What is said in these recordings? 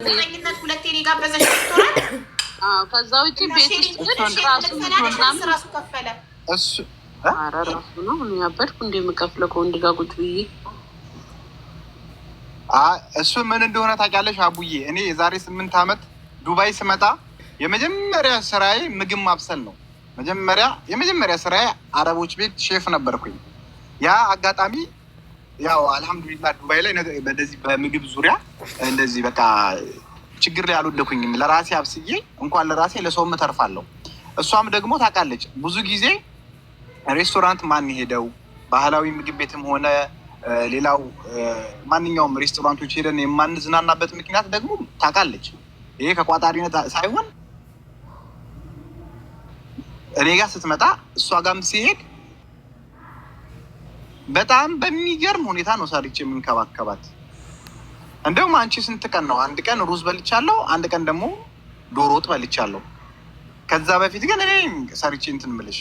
በእርግጠኝነት ሁለቴ ነው የጋበዘሽ ሬስቶራንት። ከዛ ውጪ ቤት ውስጥ ራሱ ከፈለ እሱ ራሱ ነው ያበድኩ እንደምከፍለው ከወንድ ጋር ቁጭ ብዬ። እሱ ምን እንደሆነ ታውቂያለሽ አቡዬ? እኔ የዛሬ 8 ዓመት ዱባይ ስመጣ የመጀመሪያ ስራዬ ምግብ ማብሰል ነው። የመጀመሪያ ስራዬ አረቦች ቤት ሼፍ ነበርኩኝ። ያ አጋጣሚ ያው አልሐምዱሊላህ ዱባይ ላይ እንደዚህ በምግብ ዙሪያ እንደዚህ በቃ ችግር ላይ አልወደኩኝም። ለራሴ አብስዬ እንኳን ለራሴ ለሰውም እተርፋለሁ። እሷም ደግሞ ታውቃለች ብዙ ጊዜ ሬስቶራንት ማን ሄደው ባህላዊ ምግብ ቤትም ሆነ ሌላው ማንኛውም ሬስቶራንቶች ሄደን የማንዝናናበት ምክንያት ደግሞ ታውቃለች። ይሄ ከቋጣሪነት ሳይሆን እኔ ጋር ስትመጣ እሷ ጋርም ሲሄድ በጣም በሚገርም ሁኔታ ነው ሰርቼ የምንከባከባት። እንደውም አንቺ ስንት ቀን ነው? አንድ ቀን ሩዝ በልቻለሁ፣ አንድ ቀን ደግሞ ዶሮ ወጥ በልቻለሁ። ከዛ በፊት ግን እኔ ሰርቼ እንትን የምልሽ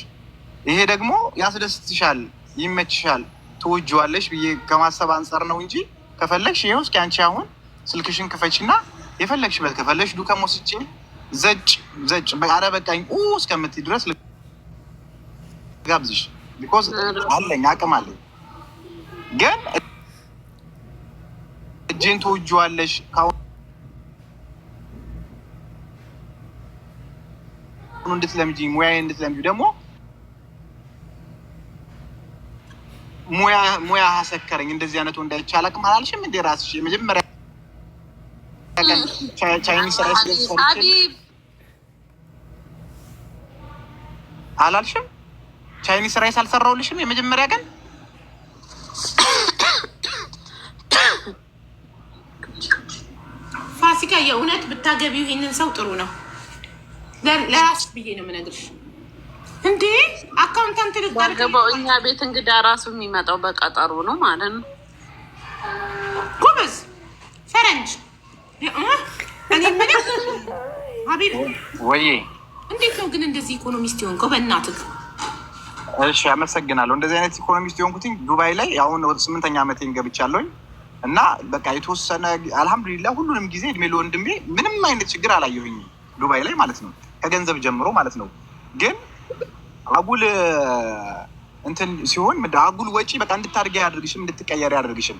ይሄ ደግሞ ያስደስትሻል፣ ይመችሻል፣ ትወጂዋለሽ ብዬ ከማሰብ አንጻር ነው እንጂ ከፈለግሽ ይኸው እስኪ አንቺ አሁን ስልክሽን ክፈችና የፈለግሽ በት ከፈለግሽ ዱከም ወስጄ ዘጭ በቃ በቃኝ እስከምትይ ድረስ ጋብዝሽ። ቢኮዝ አለኝ አቅም አለኝ። ግን እጄን ትወጂዋለሽ ካሁን እንድትለምጂ ሙያዬ እንድትለምጂ ደግሞ ሙያ አሰከረኝ። እንደዚህ አይነቱ እንዳይቻል አቅም አላልሽም እንዴ ራስሽ? የመጀመሪያ ቀን ቻይኒስ ራይስ አላልሽም? ቻይኒስ ራይስ አልሰራሁልሽም የመጀመሪያ ቀን? ፋሲካ የእውነት ብታገቢው ይሄንን ሰው ጥሩ ነው። ለራስሽ ብዬ ነው የምነግርሽ። እንዴ አካውንታንት ልታገባው እኛ ቤት እንግዳ ራሱ የሚመጣው በቀጠሮ ነው ማለት ነው። ጎበዝ ፈረንጅ እኔ ምን ሀቢብ ወይ እንዴት ነው ግን እንደዚህ ኢኮኖሚስት የሆንከው? በእናትህ እሺ አመሰግናለሁ። እንደዚህ አይነት ኢኮኖሚስት የሆንኩትኝ ዱባይ ላይ አሁን 8ኛ ዓመቴን ገብቻለሁኝ እና በቃ የተወሰነ አልሐምዱሊላህ ሁሉንም ጊዜ እድሜ ለወንድሜ ምንም አይነት ችግር አላየሁኝ ዱባይ ላይ ማለት ነው፣ ከገንዘብ ጀምሮ ማለት ነው። ግን አጉል እንትን ሲሆን አጉል ወጪ በቃ እንድታርጊ ያደርግሽም እንድትቀየር ያደርግሽም።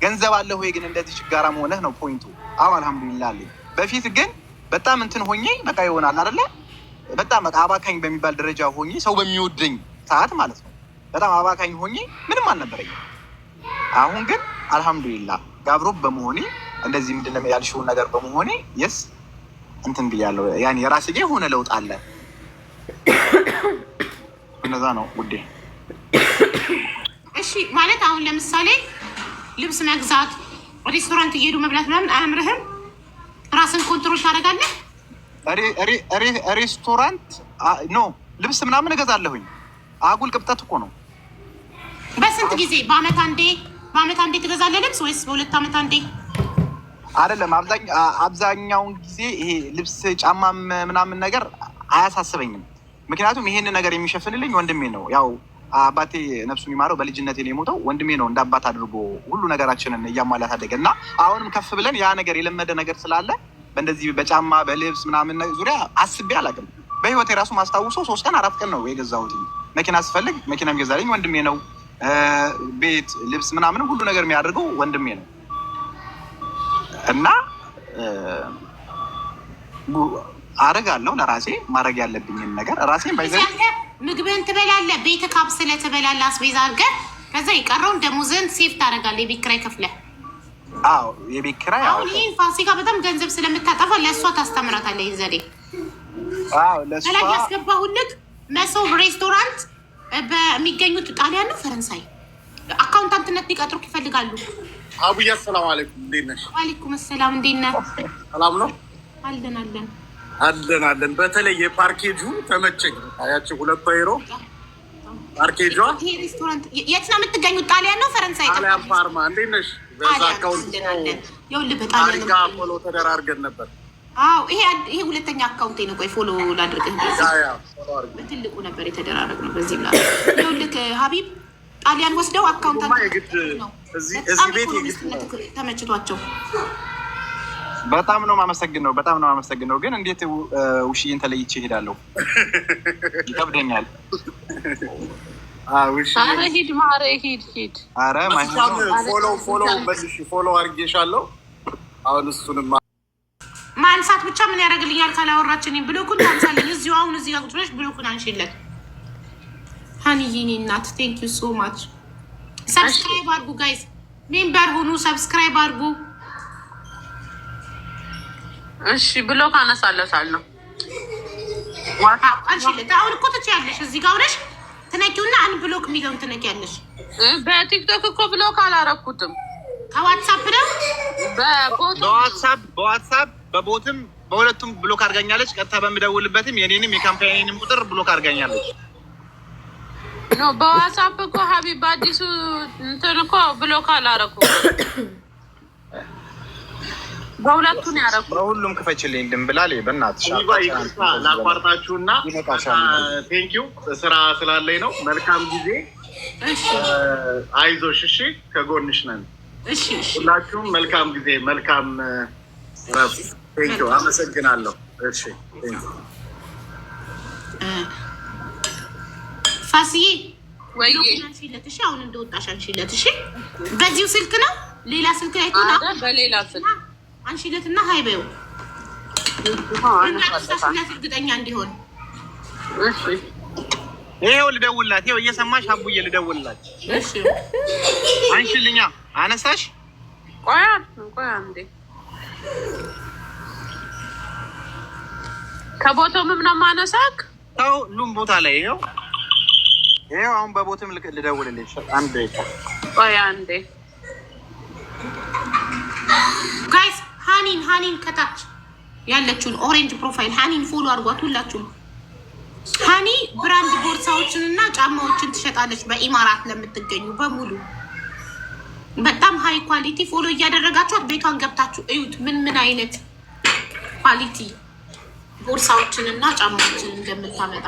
ገንዘብ አለ ሆይ ግን እንደዚህ ችጋራም ሆነህ ነው ፖይንቱ። አዎ አልሐምዱሊላህ አለኝ። በፊት ግን በጣም እንትን ሆኜ በቃ ይሆናል አይደለ? በጣም በቃ አባካኝ በሚባል ደረጃ ሆኜ ሰው በሚወደኝ ሰዓት ማለት ነው በጣም አባካኝ ሆኜ ምንም አልነበረኝም። አሁን ግን አልሐምዱሊላህ ጋብሮ በመሆኔ እንደዚህ ምንድነው ያልሽውን ነገር በመሆኔ የስ እንትን ብያለሁ። ያኔ የራሴ ጋር የሆነ ለውጥ አለ። እነዛ ነው ውዴ። እሺ ማለት አሁን ለምሳሌ ልብስ መግዛት፣ ሬስቶራንት እየሄዱ መብላት ምናምን አያምርህም? ራስን ኮንትሮል ታደርጋለህ? ሬስቶራንት ኖ ልብስ ምናምን እገዛለሁኝ። አጉል ቅብጠት እኮ ነው። በስንት ጊዜ? በአመት አንዴ ትገዛለህ ልብስ ወይስ በሁለት አመት አንዴ? አይደለም አብዛኛውን ጊዜ ይሄ ልብስ ጫማ ምናምን ነገር አያሳስበኝም። ምክንያቱም ይሄን ነገር የሚሸፍንልኝ ወንድሜ ነው። ያው አባቴ ነፍሱን ይማረው በልጅነቴ ነው የሞተው። ወንድሜ ነው እንደ አባት አድርጎ ሁሉ ነገራችንን እያሟላ ታደገ እና አሁንም ከፍ ብለን ያ ነገር የለመደ ነገር ስላለ በእንደዚህ በጫማ በልብስ ምናምን ዙሪያ አስቤ አላውቅም። በህይወቴ ራሱ ማስታውሰው 3 ቀን 4 ቀን ነው የገዛሁት። መኪና ስፈልግ መኪና የሚገዛልኝ ወንድሜ ነው። ቤት ልብስ ምናምን ሁሉ ነገር የሚያደርገው ወንድሜ ነው እና አደርጋለሁ ለራሴ ማድረግ ያለብኝን ነገር ራሴን ባይዘው። ምግብህን ትበላለህ፣ ቤት ካብስለህ ትበላለህ፣ አስቤዛ አድርገህ ከዛ የቀረውን ደሞዝህን ሴፍ ታደርጋለህ። የቤት ኪራይ ከፍለህ። አዎ የቤት ኪራይ። አሁን ይህን ፋሲካ በጣም ገንዘብ ስለምታጠፋ ለእሷ ታስተምራታለህ ይህን ዘዴ። አዎ ለእሷ ላይ ያስገባሁልህ መሶብ ሬስቶራንት በሚገኙት ጣሊያን ነው ፈረንሳይ አካውንታንትነት ሊቀጥሩክ ይፈልጋሉ። አቡዬ አሰላሙ አለይኩም፣ እንዴት ነሽ? ዋሌኩም ሰላም፣ እንዴት ነህ? ሰላም ነው አለን። በተለይ የፓርኬጁ ተመቸኝ። ያቺ 2 ዩሮ ፓርኬጇ። ይሄ ሬስቶራንት የት ነው የምትገኙት? ጣሊያን ነው ፈረንሳይ? ጣሊያን ፓርማ። እንዴት ነሽ? በዛ አካውንት ይኸውልህ በጣሊያን ጋር ፎሎ ተደራርገን ነበር። አዎ ይሄ ሁለተኛ አካውንቴ ነው። ቆይ ፎሎ ላድርግህ። በትልቁ ነበር የተደራረግነው። በዚህ ብላ ይኸውልህ ሀቢብ ጣሊያን ወስደው አካውንታንት እዚህ ቤት ተመችቷቸው በጣም ነው የማመሰግነው። ግን እንዴት ውሽዬን ተለይቼ እሄዳለሁ? ይከብደኛል። ኧረ ሂድ ማሬ ሂድ። ኧረ ፎሎ አድርጌሻለሁ። አሁን እሱንም ማንሳት ብቻ ምን ያደርግልኛል? ካላወራችን ብሎኩን ታንሳለኝ። አሁን እዚህ ጋር ቁጭ ብለሽ ብሎኩን አንሺለት። ሀኒዬ እኔ እናት ቴንክ ዩ ሶ ማች። ሰብስክራይብ አድርጉ ጋይስ፣ ሜምበር ሁኑ፣ ሰብስክራይብ አድርጉ። እሺ ብሎክ አነሳለታለሁ። አንሺለት። አሁን እኮ ትችያለሽ። እዚህ ጋር ሆነሽ ትነኪውና አንድ ብሎክ የሚለውን ትነኪያለሽ። በቲክቶክ እኮ ብሎክ አላረኩትም። ከዋትሳፕ ነው በዋትሳፕ በቦትም በሁለቱም ብሎክ አድርጋኛለች። ቀጥታ በምደውልበትም የኔንም የካምፓኒንም ቁጥር ብሎክ አድርጋኛለች። ኖ በዋትሳፕ እኮ ሀቢብ አዲሱ እንትን እኮ ብሎክ አላረኩም። በሁለቱን ያረኩ። በሁሉም ክፈችልኝ ድንብላል። በእናትሽ ላቋርጣችሁና ቴንኪው ስራ ስላለኝ ነው። መልካም ጊዜ። አይዞሽ። እሺ ከጎንሽ ነን። ሁላችሁም መልካም ጊዜ፣ መልካም ረፍት። ቴንኪው አመሰግናለሁ። እሺ ፋሲዬ ወይ አንሺለት። እሺ አሁን እንደወጣሽ አንሺለት። እሺ በዚሁ ስልክ ነው ሌላ ስልክ ላይ ሆነ በሌላ ስልክ አንሺለትና ሀይ በይው እና ተሳስነት እርግጠኛ እንዲሆን። እሺ ይሄው ልደውልላት። ይሄው እየሰማሽ አቡዬ ልደውልላት። እሺ አንሺልኛ። አነሳሽ? ቆይ አንዴ ከቦታው ምንም ማነሳክ ታው ሁሉም ቦታ ላይ ይሄው አሁን በቦትም ልደውልልሽ። አንዴ ቆይ አንዴ ጋይስ ሀኒን ከታች ያለችውን ኦሬንጅ ፕሮፋይል ሀኒን ፎሎ አድርጓት ሁላችሁም። ሀኒ ብራንድ ቦርሳዎችን እና ጫማዎችን ትሸጣለች በኢማራት ለምትገኙ በሙሉ። በጣም ሀይ ኳሊቲ። ፎሎ እያደረጋችኋት ቤቷን ገብታችሁ እዩት ምን አይነት ኳሊቲ ቦርሳዎችን እና ጫማዎችን እንደምታመጣ።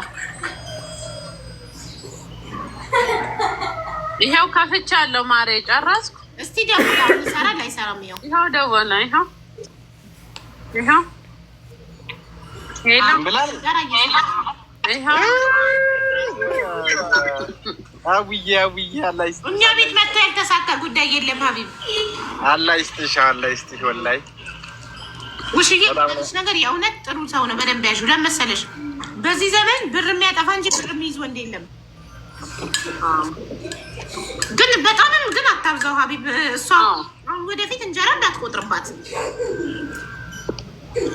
ይኸው ከፍቻለሁ ማሬ፣ ጨረስኩ። እስቲ ደውላ ይሰራል አይሰራም? ይኸው ደወለ። ይኸው አውዬ አላህ ይስጥሽ። እኛ ቤት መጥቶ ያልተሳካ ጉዳይ የለም ሀቢብ። አላህ ይስጥሽ ወላሂ። ውሽዬ ያለሽ ነገር የእውነት ጥሩ ሰው ነው። በደንብ ያዥው። ለመሰለሽ በዚህ ዘመን ብር የሚያጠፋ እንጂ ብር የሚይዝ ወንድ የለም። ግን በጣምም ግን አታብዛው ሀቢብ። እሷ አሁን ወደፊት እንጀራ እንዳትቆጥርባት።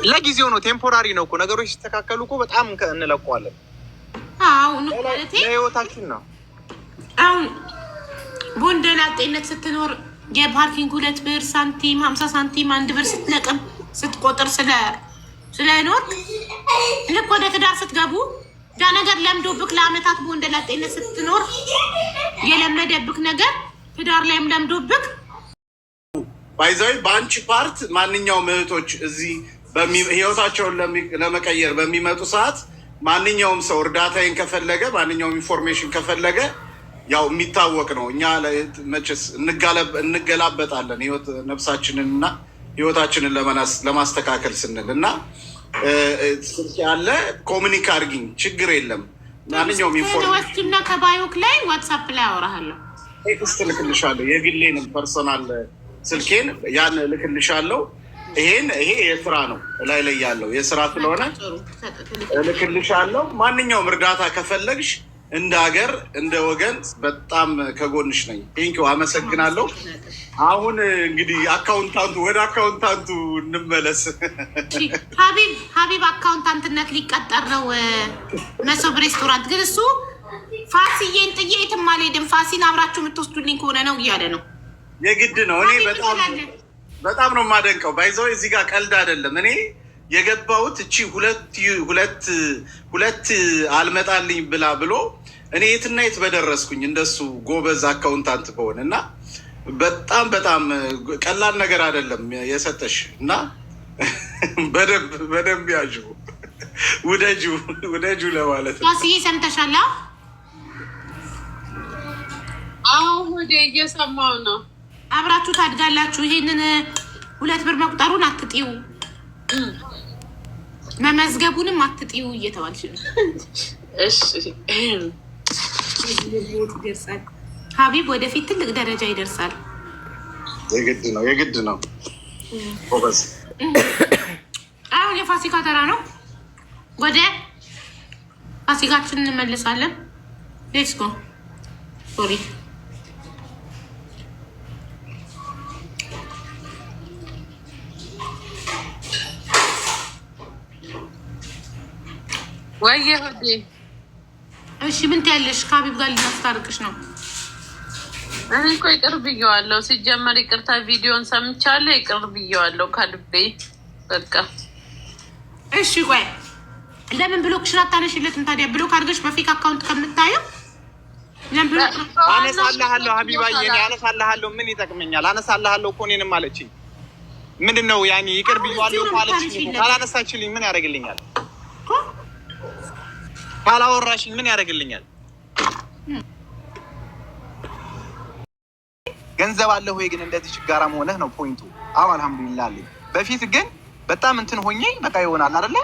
ለጊዜው ነው፣ ቴምፖራሪ ነው እኮ ነገሮች ሲስተካከሉ እኮ በጣም እንለቀዋለን። ለህይወታችን ነው። አሁን በወንደላጤነት ስትኖር የፓርኪንግ 2 ብር ሳንቲም 50 ሳንቲም 1 ብር ስትለቅም ስትቆጥር ስለኖርክ ልክ ወደ ትዳር ስትገቡ ያ ነገር ለምዶብክ ለአመታት በወንደላጤነት ስትኖር የለመደብክ ነገር ትዳር ላይም ለምዶብክ ባይዛዊ በአንቺ ፓርት ማንኛውም እህቶች እዚህ ህይወታቸውን ለመቀየር በሚመጡ ሰዓት ማንኛውም ሰው እርዳታዬን ከፈለገ ማንኛውም ኢንፎርሜሽን ከፈለገ ያው የሚታወቅ ነው። እኛ መቼስ እንገላበጣለን ነፍሳችንን እና ህይወታችንን ለማስተካከል ስንል እና ያለ ኮሚኒክ አድርጊኝ፣ ችግር የለም። ማንኛውም ኢንፎርሜሽን እና ከባዮክ ላይ ዋትሳፕ ላይ አወራሃለሁ። ቴክስት ልክልሻለሁ፣ የግሌን ፐርሶናል ስልኬን ያን ልክልሻለሁ። ይሄ የስራ ነው፣ ላይ ያለው የስራ ስለሆነ ልክልሻለሁ። ማንኛውም እርዳታ ከፈለግሽ እንደ ሀገር እንደ ወገን በጣም ከጎንሽ ነኝ። ቴንኪው አመሰግናለሁ። አሁን እንግዲህ ወደ አካውንታንቱ እንመለስ። ሀቢብ አካውንታንትነት ሊቀጠር ነው መሶብ ሬስቶራንት። ግን እሱ ፋሲዬን ጥዬ የትም አልሄድም፣ ፋሲን አብራችሁ የምትወስዱልኝ ከሆነ ነው እያለ ነው። የግድ ነው። እኔ በጣም ነው የማደንቀው። ባይዘው እዚህ ጋር ቀልድ አይደለም። እኔ የገባሁት እቺ ሁለት አልመጣልኝ ብሎ እኔ የትና የት በደረስኩኝ እንደሱ ጎበዝ አካውንታንት በሆነ እና በጣም ቀላል ነገር አይደለም የሰጠሽ እና በደንብ ያዥ ውደጁ ለማለት ነው። ፋሲዬ ሰምተሻል? አሁን እየሰማው ነው። አብራችሁ ታድጋላችሁ። ይሄንን 2 ብር መቁጠሩን አትጥዩ። መመዝገቡንም አትጥዩ እየተባልሽ ነው። እሺ ይደርሳል። ሀቢብ ወደፊት ትልቅ ደረጃ ይደርሳል። የግድ ነው። ጎበዝ። አሁን የፋሲካ ተራ ነው። ወደ ፋሲካችን እንመልሳለን። ሌትስ ጎ። ሶሪ ወይዬ ሆዴ። እሺ ምን ትያለሽ? ከሀቢብ ጋር ልናስታርቅሽ ነው። እኔ እኮ ይቅር ብዬዋለሁ። ሲጀመር ይቅርታ ቪዲዮን ሰምቻለሁ። ይቅር ብዬዋለሁ ከልቤ በቃ። እሺ ቆይ ለምን ብሎክሽን አታነሽለትም ታዲያ? ብሎክ አድርገሽ በፌክ አካውንት ከምታየው ለምን ብሎክ አነሳልሃለሁ? ሀቢባዬ እኔ አነሳልሃለሁ። ምን ይጠቅመኛል? አነሳልሃለሁ እኮ እኔንም አለችኝ። ምንድን ነው ያኔ ይቅር ብዬዋለሁ እኮ አለችኝ። ካላነሳችልኝ ምን ያደርግልኛል? ካላወራሽኝ ምን ያደርግልኛል? ገንዘብ አለ ወይ ግን እንደዚህ ችጋራ መሆንህ ነው ፖይንቱ። አዎ አልሐምዱሊላህ አለኝ። በፊት ግን በጣም እንትን ሆኜ በቃ ይሆናል አይደለ?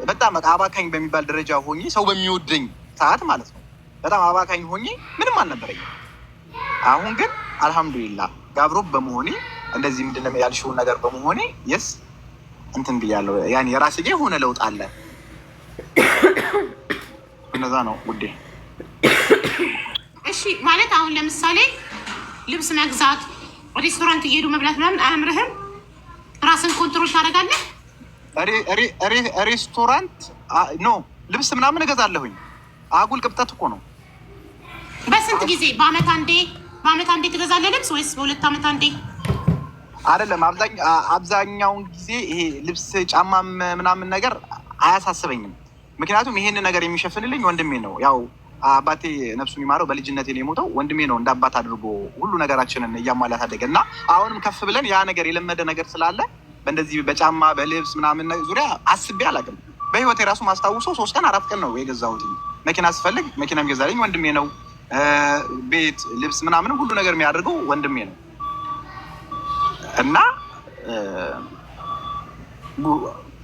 በጣም በቃ አባካኝ በሚባል ደረጃ ሆኜ ሰው በሚወደኝ ሰዓት ማለት ነው። በጣም አባካኝ ሆኜ ምንም አልነበረኝም። አሁን ግን አልሐምዱሊላህ ጋብሮ በመሆኔ እንደዚህ ምንድነው ያልሽውን ነገር በመሆኔ የስ እንትን ብያለሁ። ያኔ የራሴ ጋር የሆነ ለውጥ አለ። እነዛ ነው ውዴ። እሺ ማለት አሁን ለምሳሌ ልብስ መግዛት፣ ሬስቶራንት እየሄዱ መብላት ምናምን አያምርህም? ራስን ኮንትሮል ታደርጋለህ? ሬስቶራንት ኖ ልብስ ምናምን እገዛለሁኝ። አጉል ቅብጠት እኮ ነው። በስንት ጊዜ? በአመት አንዴ ትገዛለህ ልብስ ወይስ በሁለት አመት አንዴ? አይደለም አብዛኛውን ጊዜ ይሄ ልብስ ጫማ ምናምን ነገር አያሳስበኝም። ምክንያቱም ይሄን ነገር የሚሸፍንልኝ ወንድሜ ነው። ያው አባቴ ነፍሱን ይማረው በልጅነቴ ነው የሞተው። ወንድሜ ነው እንደ አባት አድርጎ ሁሉ ነገራችንን እያሟላ ታደገ እና አሁንም ከፍ ብለን ያ ነገር የለመደ ነገር ስላለ በእንደዚህ በጫማ በልብስ ምናምን ዙሪያ አስቤ አላውቅም። በህይወቴ ራሱ ማስታውሰው 3 ቀን 4 ቀን ነው የገዛሁት። መኪና ስፈልግ መኪና የሚገዛልኝ ወንድሜ ነው። ቤት ልብስ ምናምን ሁሉ ነገር የሚያደርገው ወንድሜ ነው እና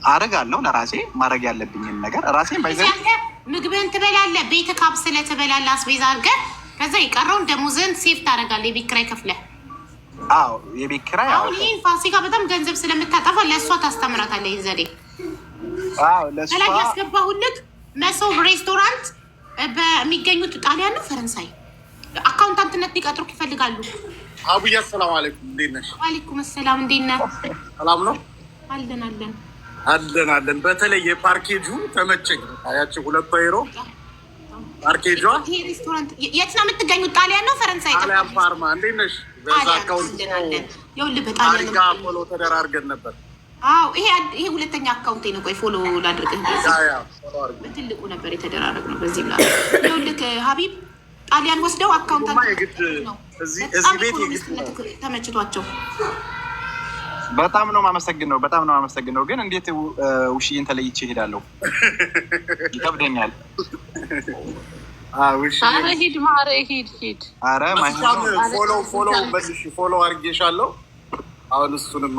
አደርጋለሁ ለራሴ ማድረግ ያለብኝን ነገር ራሴን ባይዘ ምግብህን ትበላለህ፣ ቤት ካብስለህ ትበላለህ፣ አስቤዛ አድርገህ ከዛ የቀረውን ደሞዝህን ሴፍ ታደርጋለህ። የቤት ኪራይ ከፍለህ። አዎ የቤት ኪራይ። አሁን ይህን ፋሲካ በጣም ገንዘብ ስለምታጠፋ ለእሷ ታስተምራታለህ ይህን ዘዴ። ላይ ያስገባሁልህ መሶብ ሬስቶራንት በሚገኙት ጣሊያን ነው ፈረንሳይ አካውንታንትነት ሊቀጥሩክ ይፈልጋሉ። አቡዬ አሰላሙ አለይኩም፣ እንዴት ነሽ? ዋሌኩም ሰላም፣ እንዴት ነህ? ሰላም ነው አለን። በተለይ የፓርኬጁ ተመቸኝ። ያቺ 2 ዩሮ ፓርኬጇ። ይሄ ሬስቶራንት የት ነው የምትገኙት? ጣሊያን ነው ፈረንሳይ? ጣሊያን ፓርማ። እንዴት ነሽ? በዛ አካውንት ይኸውልህ በጣሊያን ጋር ፎሎ ተደራርገን ነበር። አዎ ይሄ ሁለተኛ አካውንቴ ነው። ቆይ ፎሎ ላድርግህ። በትልቁ ነበር የተደራረግነው። በዚህ ብላ ይኸውልህ ሀቢብ ጣሊያን ወስደው አካውንታንት ነው እዚህ ቤት ተመችቷቸው። በጣም ነው የማመሰግነው። ግን እንዴት ውሽዬን ተለይቼ እሄዳለሁ? ይከብደኛል። ኧረ ሂድ ማረ ሂድ። ኧረ ፎሎ መልሽ፣ ፎሎ አድርጌሻለሁ። አሁን እሱንም